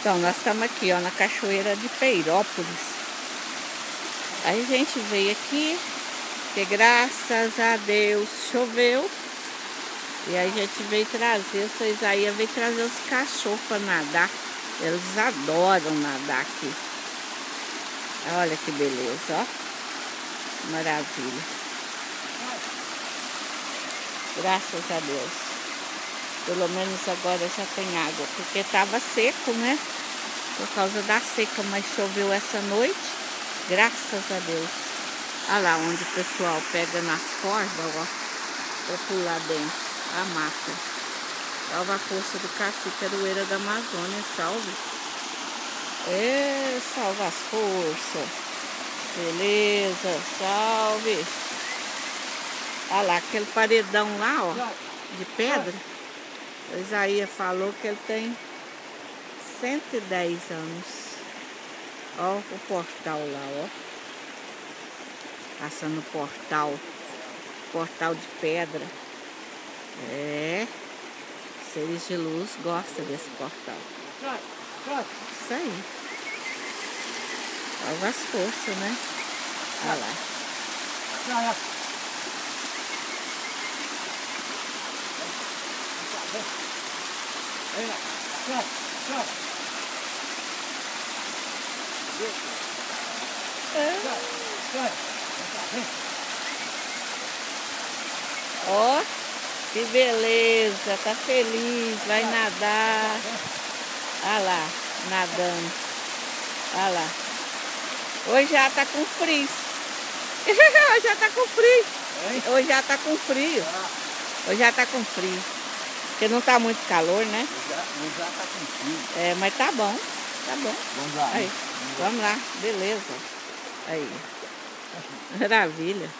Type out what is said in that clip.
Então, nós estamos aqui, ó, na Cachoeira de Peirópolis. Aí a gente veio aqui, que graças a Deus choveu. E aí a gente veio trazer, o seu Isaías veio trazer os cachorros para nadar. Eles adoram nadar aqui. Olha que beleza, ó. Maravilha. Graças a Deus. Pelo menos agora já tem água, porque estava seco, né? Por causa da seca, mas choveu essa noite. Graças a Deus. Olha lá onde o pessoal pega nas cordas, ó. Pra pular dentro. A mata. Salva a força do Cacique Caroeira da Amazônia. Salve. Salva as forças. Beleza. Salve. Olha lá, aquele paredão lá, ó. De pedra. O Isaías falou que ele tem 110 anos. Ó o portal lá, ó. Passando o portal. Portal de pedra. Seres de luz gostam desse portal. Isso aí. Salva as forças, né? Olha lá. Ó, que beleza, tá feliz, vai nadar. Olha lá, nadando. Olha lá. Hoje já tá com frio. Hoje já tá com frio. Hoje já tá com frio. Hoje já tá com frio. Porque não tá muito calor, né? Hoje já tá com frio. Mas tá bom. Tá bom. Vamos lá. Aí, vamos lá, beleza. Aí. Maravilha.